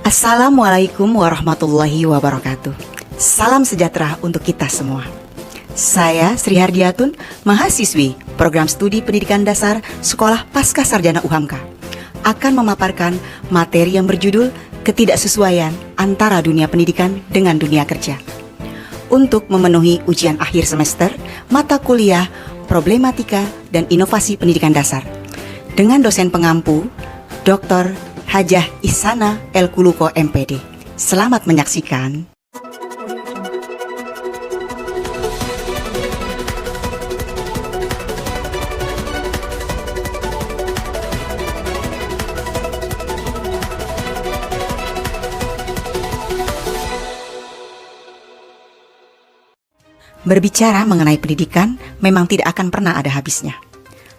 Assalamualaikum warahmatullahi wabarakatuh. Salam sejahtera untuk kita semua. Saya Sri Hardiatun, mahasiswi Program Studi Pendidikan Dasar Sekolah Pascasarjana UHAMKA, akan memaparkan materi yang berjudul ketidaksesuaian antara dunia pendidikan dengan dunia kerja. Untuk memenuhi ujian akhir semester, mata kuliah, problematika, dan inovasi pendidikan dasar. Dengan dosen pengampu, Dr. Hajah Ihsanah El Kuluko MPD. Selamat menyaksikan. Berbicara mengenai pendidikan memang tidak akan pernah ada habisnya.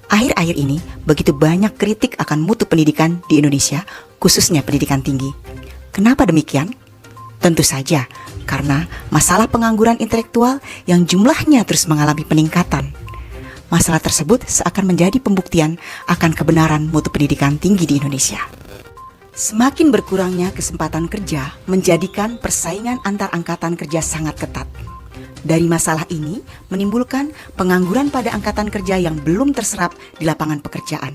Akhir-akhir ini, begitu banyak kritik akan mutu pendidikan di Indonesia, khususnya pendidikan tinggi. Kenapa demikian? Tentu saja, karena masalah pengangguran intelektual yang jumlahnya terus mengalami peningkatan. Masalah tersebut seakan menjadi pembuktian akan kebenaran mutu pendidikan tinggi di Indonesia. Semakin berkurangnya kesempatan kerja menjadikan persaingan antar angkatan kerja sangat ketat. Dari masalah ini menimbulkan pengangguran pada angkatan kerja yang belum terserap di lapangan pekerjaan.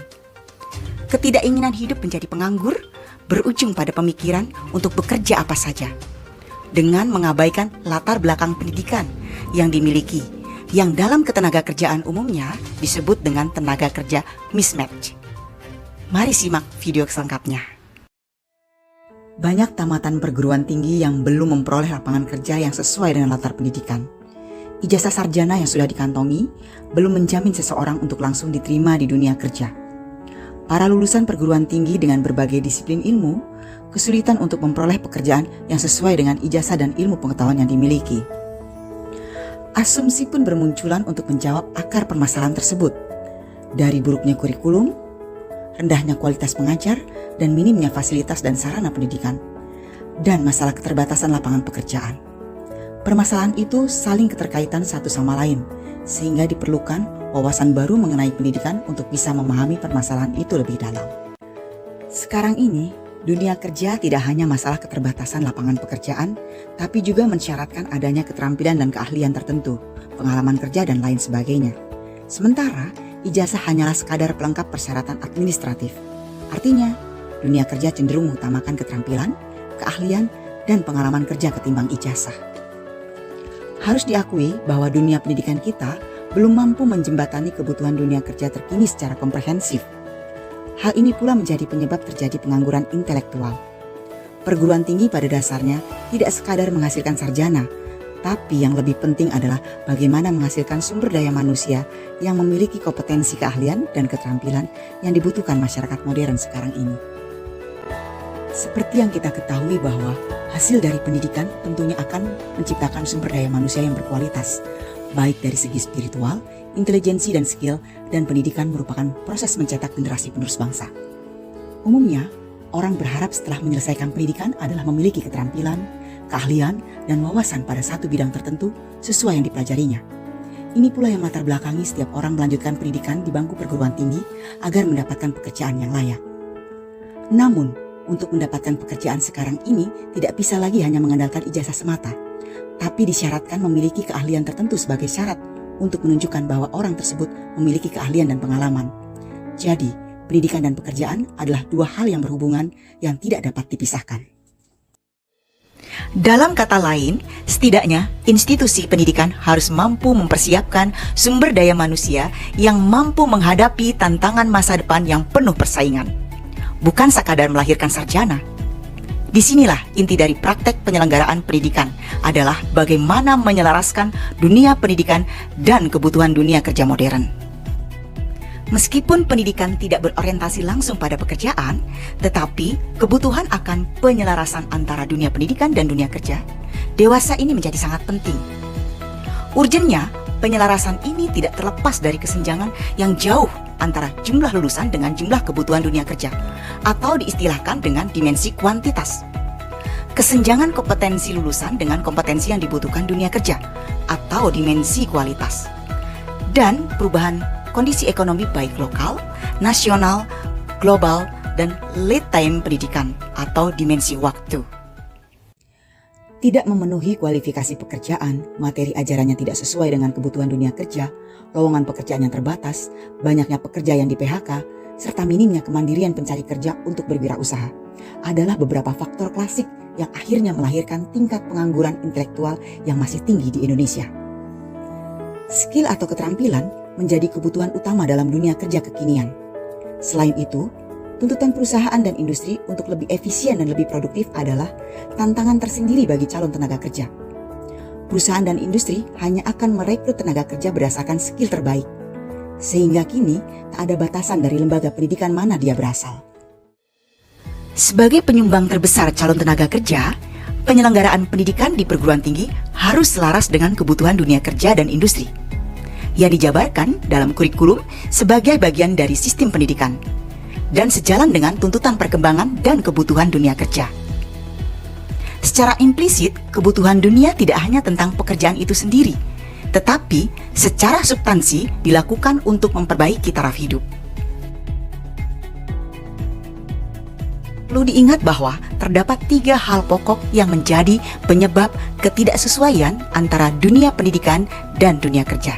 Ketidakinginan hidup menjadi penganggur berujung pada pemikiran untuk bekerja apa saja, dengan mengabaikan latar belakang pendidikan yang dimiliki, yang dalam ketenaga kerjaan umumnya disebut dengan tenaga kerja mismatch. Mari simak video selengkapnya. Banyak tamatan perguruan tinggi yang belum memperoleh lapangan kerja yang sesuai dengan latar pendidikan. Ijazah sarjana yang sudah dikantongi belum menjamin seseorang untuk langsung diterima di dunia kerja. Para lulusan perguruan tinggi dengan berbagai disiplin ilmu kesulitan untuk memperoleh pekerjaan yang sesuai dengan ijazah dan ilmu pengetahuan yang dimiliki. Asumsi pun bermunculan untuk menjawab akar permasalahan tersebut. Dari buruknya kurikulum, rendahnya kualitas pengajar, dan minimnya fasilitas dan sarana pendidikan, dan masalah keterbatasan lapangan pekerjaan. Permasalahan itu saling keterkaitan satu sama lain, sehingga diperlukan wawasan baru mengenai pendidikan untuk bisa memahami permasalahan itu lebih dalam. Sekarang ini, dunia kerja tidak hanya masalah keterbatasan lapangan pekerjaan, tapi juga mensyaratkan adanya keterampilan dan keahlian tertentu, pengalaman kerja, dan lain sebagainya. Sementara, ijazah hanyalah sekadar pelengkap persyaratan administratif. Artinya, dunia kerja cenderung mengutamakan keterampilan, keahlian, dan pengalaman kerja ketimbang ijazah. Harus diakui bahwa dunia pendidikan kita belum mampu menjembatani kebutuhan dunia kerja terkini secara komprehensif. Hal ini pula menjadi penyebab terjadi pengangguran intelektual. Perguruan tinggi pada dasarnya tidak sekadar menghasilkan sarjana, tapi yang lebih penting adalah bagaimana menghasilkan sumber daya manusia yang memiliki kompetensi keahlian dan keterampilan yang dibutuhkan masyarakat modern sekarang ini. Seperti yang kita ketahui bahwa hasil dari pendidikan tentunya akan menciptakan sumber daya manusia yang berkualitas, baik dari segi spiritual, intelijensi dan skill, dan pendidikan merupakan proses mencetak generasi penerus bangsa. Umumnya, orang berharap setelah menyelesaikan pendidikan adalah memiliki keterampilan, keahlian, dan wawasan pada satu bidang tertentu sesuai yang dipelajarinya. Ini pula yang latar belakangi setiap orang melanjutkan pendidikan di bangku perguruan tinggi agar mendapatkan pekerjaan yang layak. Namun, untuk mendapatkan pekerjaan sekarang ini tidak bisa lagi hanya mengandalkan ijazah semata, tapi disyaratkan memiliki keahlian tertentu sebagai syarat untuk menunjukkan bahwa orang tersebut memiliki keahlian dan pengalaman. Jadi, pendidikan dan pekerjaan adalah dua hal yang berhubungan yang tidak dapat dipisahkan. Dalam kata lain, setidaknya institusi pendidikan harus mampu mempersiapkan sumber daya manusia yang mampu menghadapi tantangan masa depan yang penuh persaingan. Bukan sekadar melahirkan sarjana. Disinilah inti dari praktek penyelenggaraan pendidikan adalah bagaimana menyelaraskan dunia pendidikan dan kebutuhan dunia kerja modern. Meskipun pendidikan tidak berorientasi langsung pada pekerjaan, tetapi kebutuhan akan penyelarasan antara dunia pendidikan dan dunia kerja, dewasa ini menjadi sangat penting. Urgennya, penyelarasan ini tidak terlepas dari kesenjangan yang jauh antara jumlah lulusan dengan jumlah kebutuhan dunia kerja, atau diistilahkan dengan dimensi kuantitas. Kesenjangan kompetensi lulusan dengan kompetensi yang dibutuhkan dunia kerja, atau dimensi kualitas. Dan perubahan kondisi ekonomi baik lokal, nasional, global, dan lead time pendidikan atau dimensi waktu. Tidak memenuhi kualifikasi pekerjaan, materi ajarannya tidak sesuai dengan kebutuhan dunia kerja, lowongan pekerjaan yang terbatas, banyaknya pekerja yang di PHK, serta minimnya kemandirian pencari kerja untuk berwirausaha adalah beberapa faktor klasik yang akhirnya melahirkan tingkat pengangguran intelektual yang masih tinggi di Indonesia. Skill atau keterampilan menjadi kebutuhan utama dalam dunia kerja kekinian. Selain itu, tuntutan perusahaan dan industri untuk lebih efisien dan lebih produktif adalah tantangan tersendiri bagi calon tenaga kerja. Perusahaan dan industri hanya akan merekrut tenaga kerja berdasarkan skill terbaik, sehingga kini tak ada batasan dari lembaga pendidikan mana dia berasal. Sebagai penyumbang terbesar calon tenaga kerja, penyelenggaraan pendidikan di perguruan tinggi harus selaras dengan kebutuhan dunia kerja dan industri, yang dijabarkan dalam kurikulum sebagai bagian dari sistem pendidikan, dan sejalan dengan tuntutan perkembangan dan kebutuhan dunia kerja. Secara implisit, kebutuhan dunia tidak hanya tentang pekerjaan itu sendiri, tetapi secara substansi dilakukan untuk memperbaiki taraf hidup. Perlu diingat bahwa terdapat 3 hal pokok yang menjadi penyebab ketidaksesuaian antara dunia pendidikan dan dunia kerja,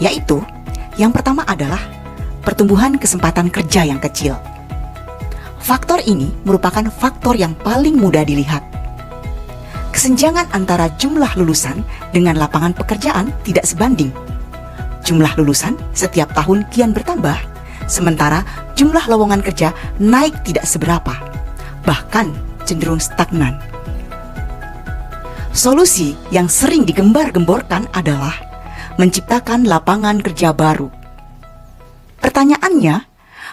yaitu yang pertama adalah pertumbuhan kesempatan kerja yang kecil. Faktor ini merupakan faktor yang paling mudah dilihat. Kesenjangan antara jumlah lulusan dengan lapangan pekerjaan tidak sebanding. Jumlah lulusan setiap tahun kian bertambah, sementara jumlah lowongan kerja naik tidak seberapa, bahkan cenderung stagnan. Solusi yang sering digembar-gemborkan adalah menciptakan lapangan kerja baru. Pertanyaannya,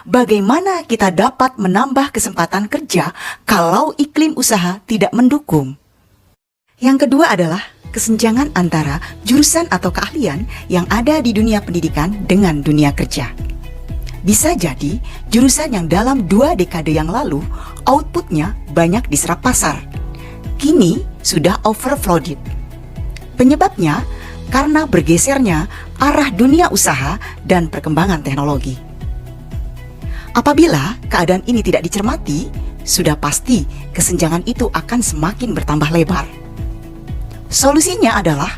bagaimana kita dapat menambah kesempatan kerja kalau iklim usaha tidak mendukung? Yang kedua adalah kesenjangan antara jurusan atau keahlian yang ada di dunia pendidikan dengan dunia kerja. Bisa jadi jurusan yang dalam 2 dekade yang lalu outputnya banyak diserap pasar, kini sudah overflowed. Penyebabnya karena bergesernya arah dunia usaha dan perkembangan teknologi. Apabila keadaan ini tidak dicermati, sudah pasti kesenjangan itu akan semakin bertambah lebar. Solusinya adalah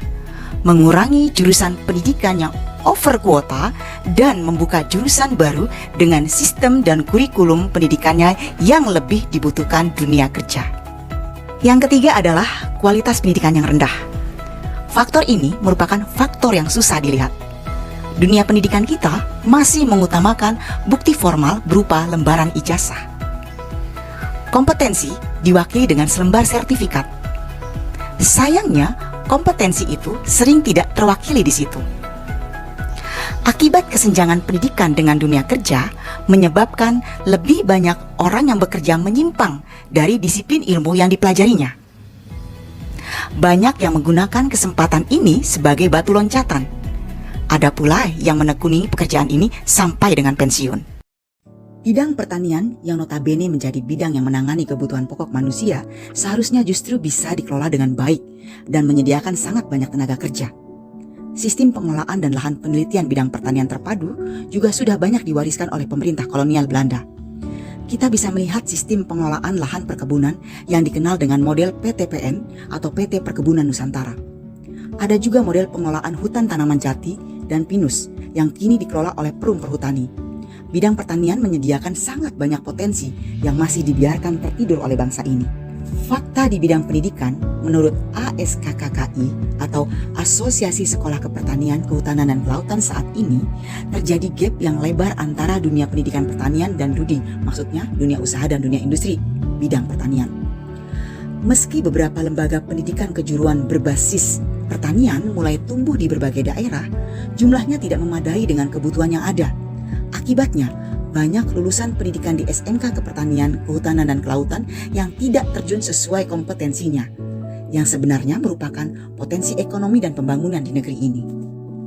mengurangi jurusan pendidikan yang over kuota dan membuka jurusan baru dengan sistem dan kurikulum pendidikannya yang lebih dibutuhkan dunia kerja. Yang ketiga adalah kualitas pendidikan yang rendah. Faktor ini merupakan faktor yang susah dilihat. Dunia pendidikan kita masih mengutamakan bukti formal berupa lembaran ijazah. Kompetensi diwakili dengan selembar sertifikat. Sayangnya, kompetensi itu sering tidak terwakili di situ. Akibat kesenjangan pendidikan dengan dunia kerja menyebabkan lebih banyak orang yang bekerja menyimpang dari disiplin ilmu yang dipelajarinya. Banyak yang menggunakan kesempatan ini sebagai batu loncatan. Ada pula yang menekuni pekerjaan ini sampai dengan pensiun. Bidang pertanian yang notabene menjadi bidang yang menangani kebutuhan pokok manusia seharusnya justru bisa dikelola dengan baik dan menyediakan sangat banyak tenaga kerja. Sistem pengelolaan dan lahan penelitian bidang pertanian terpadu juga sudah banyak diwariskan oleh pemerintah kolonial Belanda. Kita bisa melihat sistem pengelolaan lahan perkebunan yang dikenal dengan model PTPN atau PT Perkebunan Nusantara. Ada juga model pengelolaan hutan tanaman jati dan pinus yang kini dikelola oleh Perum Perhutani. Bidang pertanian menyediakan sangat banyak potensi yang masih dibiarkan tertidur oleh bangsa ini. Fakta di bidang pendidikan, menurut ASKKKI atau Asosiasi Sekolah Kepertanian, Kehutanan dan Kelautan saat ini, terjadi gap yang lebar antara dunia pendidikan pertanian dan DUDI, maksudnya dunia usaha dan dunia industri bidang pertanian. Meski beberapa lembaga pendidikan kejuruan berbasis pertanian mulai tumbuh di berbagai daerah, jumlahnya tidak memadai dengan kebutuhan yang ada. Akibatnya, banyak lulusan pendidikan di SMK Kepertanian, Kehutanan dan Kelautan yang tidak terjun sesuai kompetensinya, yang sebenarnya merupakan potensi ekonomi dan pembangunan di negeri ini.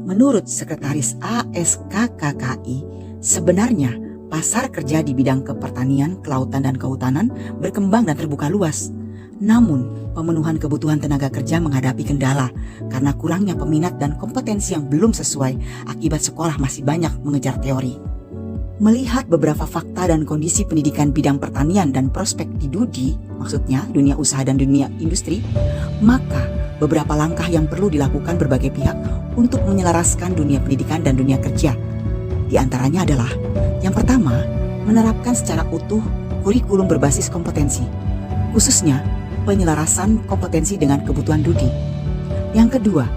Menurut Sekretaris ASKKKI, sebenarnya pasar kerja di bidang kepertanian, kelautan dan kehutanan berkembang dan terbuka luas. Namun, pemenuhan kebutuhan tenaga kerja menghadapi kendala karena kurangnya peminat dan kompetensi yang belum sesuai akibat sekolah masih banyak mengejar teori. Melihat beberapa fakta dan kondisi pendidikan bidang pertanian dan prospek di DUDI, maksudnya dunia usaha dan dunia industri, maka beberapa langkah yang perlu dilakukan berbagai pihak untuk menyelaraskan dunia pendidikan dan dunia kerja. Di antaranya adalah, yang pertama, menerapkan secara utuh kurikulum berbasis kompetensi, khususnya penyelarasan kompetensi dengan kebutuhan DUDI. Yang kedua,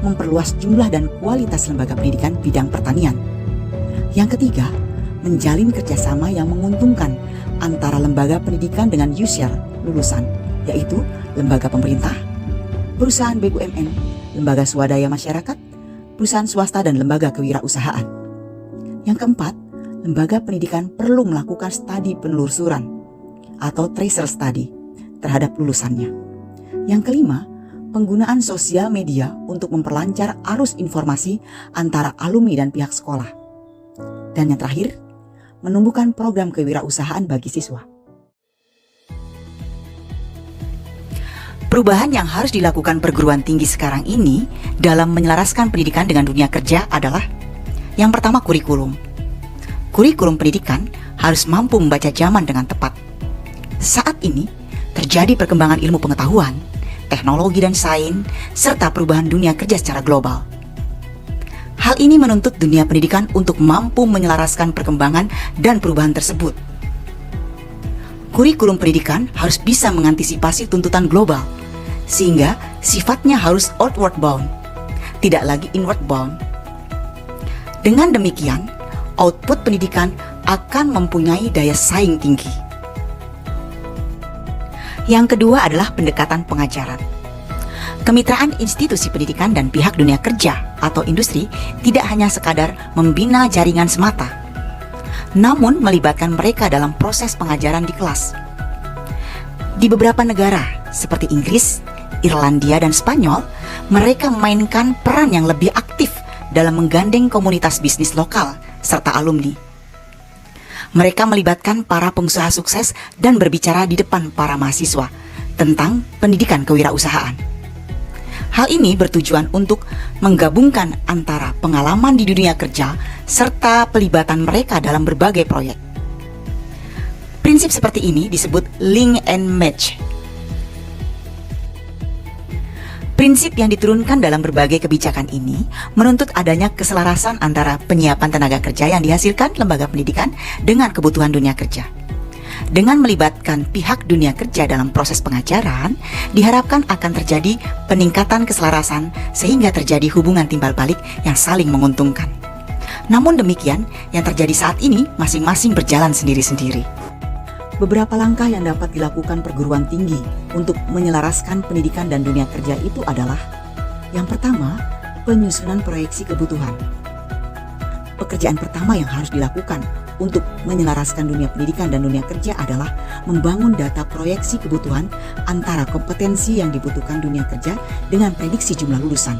memperluas jumlah dan kualitas lembaga pendidikan bidang pertanian. Yang ketiga, menjalin kerjasama yang menguntungkan antara lembaga pendidikan dengan user lulusan, yaitu lembaga pemerintah, perusahaan BUMN, lembaga swadaya masyarakat, perusahaan swasta, dan lembaga kewirausahaan. Yang keempat, lembaga pendidikan perlu melakukan studi penelusuran atau tracer study terhadap lulusannya. Yang kelima, penggunaan sosial media untuk memperlancar arus informasi antara alumni dan pihak sekolah. Dan yang terakhir, menumbuhkan program kewirausahaan bagi siswa. Perubahan yang harus dilakukan perguruan tinggi sekarang ini dalam menyelaraskan pendidikan dengan dunia kerja adalah: yang pertama, kurikulum. Kurikulum pendidikan harus mampu membaca zaman dengan tepat. Saat ini terjadi perkembangan ilmu pengetahuan, teknologi dan sains, serta perubahan dunia kerja secara global. Hal ini menuntut dunia pendidikan untuk mampu menyelaraskan perkembangan dan perubahan tersebut. Kurikulum pendidikan harus bisa mengantisipasi tuntutan global, sehingga sifatnya harus outward bound, tidak lagi inward bound. Dengan demikian, output pendidikan akan mempunyai daya saing tinggi. Yang kedua adalah pendekatan pengajaran. Kemitraan institusi pendidikan dan pihak dunia kerja atau industri tidak hanya sekadar membina jaringan semata, namun melibatkan mereka dalam proses pengajaran di kelas. Di beberapa negara seperti Inggris, Irlandia, dan Spanyol, mereka memainkan peran yang lebih aktif dalam menggandeng komunitas bisnis lokal serta alumni. Mereka melibatkan para pengusaha sukses dan berbicara di depan para mahasiswa tentang pendidikan kewirausahaan. Hal ini bertujuan untuk menggabungkan antara pengalaman di dunia kerja serta pelibatan mereka dalam berbagai proyek. Prinsip seperti ini disebut link and match. Prinsip yang diturunkan dalam berbagai kebijakan ini menuntut adanya keselarasan antara penyiapan tenaga kerja yang dihasilkan lembaga pendidikan dengan kebutuhan dunia kerja. Dengan melibatkan pihak dunia kerja dalam proses pengajaran, diharapkan akan terjadi peningkatan keselarasan sehingga terjadi hubungan timbal balik yang saling menguntungkan. Namun demikian, yang terjadi saat ini masing-masing berjalan sendiri-sendiri. Beberapa langkah yang dapat dilakukan perguruan tinggi untuk menyelaraskan pendidikan dan dunia kerja itu adalah: yang pertama, penyusunan proyeksi kebutuhan. Pekerjaan pertama yang harus dilakukan untuk menyelaraskan dunia pendidikan dan dunia kerja adalah membangun data proyeksi kebutuhan antara kompetensi yang dibutuhkan dunia kerja dengan prediksi jumlah lulusan.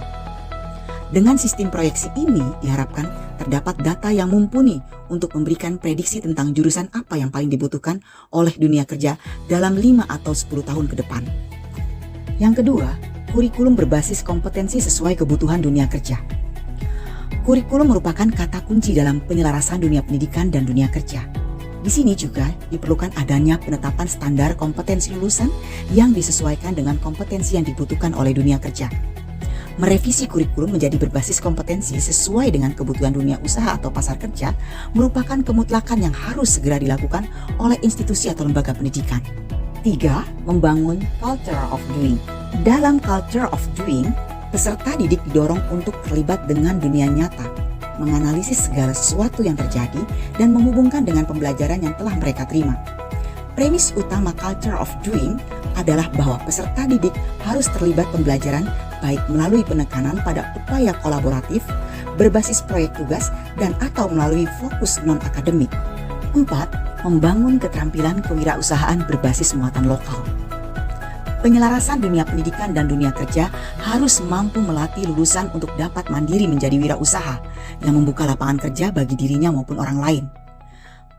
Dengan sistem proyeksi ini diharapkan terdapat data yang mumpuni untuk memberikan prediksi tentang jurusan apa yang paling dibutuhkan oleh dunia kerja dalam 5 atau 10 tahun ke depan. Yang kedua, kurikulum berbasis kompetensi sesuai kebutuhan dunia kerja. Kurikulum merupakan kata kunci dalam penyelarasan dunia pendidikan dan dunia kerja. Di sini juga diperlukan adanya penetapan standar kompetensi lulusan yang disesuaikan dengan kompetensi yang dibutuhkan oleh dunia kerja. Merevisi kurikulum menjadi berbasis kompetensi sesuai dengan kebutuhan dunia usaha atau pasar kerja merupakan kemutlakan yang harus segera dilakukan oleh institusi atau lembaga pendidikan. 3. Membangun culture of doing. Dalam culture of doing, peserta didik didorong untuk terlibat dengan dunia nyata, menganalisis segala sesuatu yang terjadi dan menghubungkan dengan pembelajaran yang telah mereka terima. Premis utama culture of doing adalah bahwa peserta didik harus terlibat pembelajaran baik melalui penekanan pada upaya kolaboratif, berbasis proyek tugas, dan atau melalui fokus non-akademik. 4. Membangun keterampilan kewirausahaan berbasis muatan lokal. Penyelarasan dunia pendidikan dan dunia kerja harus mampu melatih lulusan untuk dapat mandiri menjadi wirausaha yang membuka lapangan kerja bagi dirinya maupun orang lain.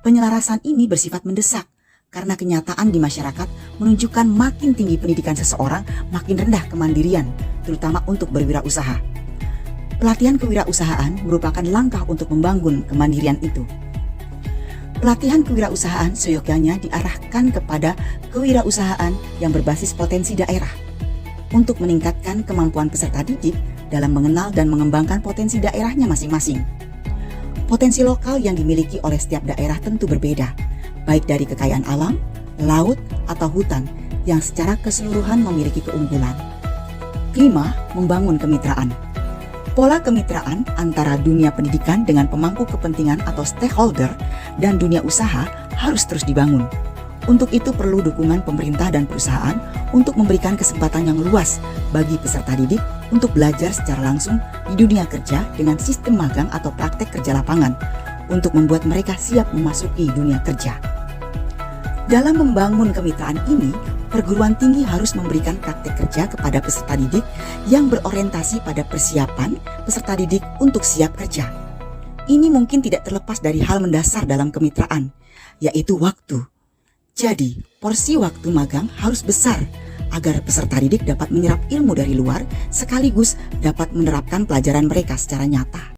Penyelarasan ini bersifat mendesak karena kenyataan di masyarakat menunjukkan makin tinggi pendidikan seseorang, makin rendah kemandirian, terutama untuk berwirausaha. Pelatihan kewirausahaan merupakan langkah untuk membangun kemandirian itu. Pelatihan kewirausahaan seyogyanya diarahkan kepada kewirausahaan yang berbasis potensi daerah untuk meningkatkan kemampuan peserta didik dalam mengenal dan mengembangkan potensi daerahnya masing-masing. Potensi lokal yang dimiliki oleh setiap daerah tentu berbeda, baik dari kekayaan alam, laut, atau hutan yang secara keseluruhan memiliki keunggulan. Kelima, membangun kemitraan. Pola kemitraan antara dunia pendidikan dengan pemangku kepentingan atau stakeholder dan dunia usaha harus terus dibangun. Untuk itu perlu dukungan pemerintah dan perusahaan untuk memberikan kesempatan yang luas bagi peserta didik untuk belajar secara langsung di dunia kerja dengan sistem magang atau praktek kerja lapangan untuk membuat mereka siap memasuki dunia kerja. Dalam membangun kemitraan ini, perguruan tinggi harus memberikan praktek kerja kepada peserta didik yang berorientasi pada persiapan peserta didik untuk siap kerja. Ini mungkin tidak terlepas dari hal mendasar dalam kemitraan, yaitu waktu. Jadi, porsi waktu magang harus besar agar peserta didik dapat menyerap ilmu dari luar sekaligus dapat menerapkan pelajaran mereka secara nyata.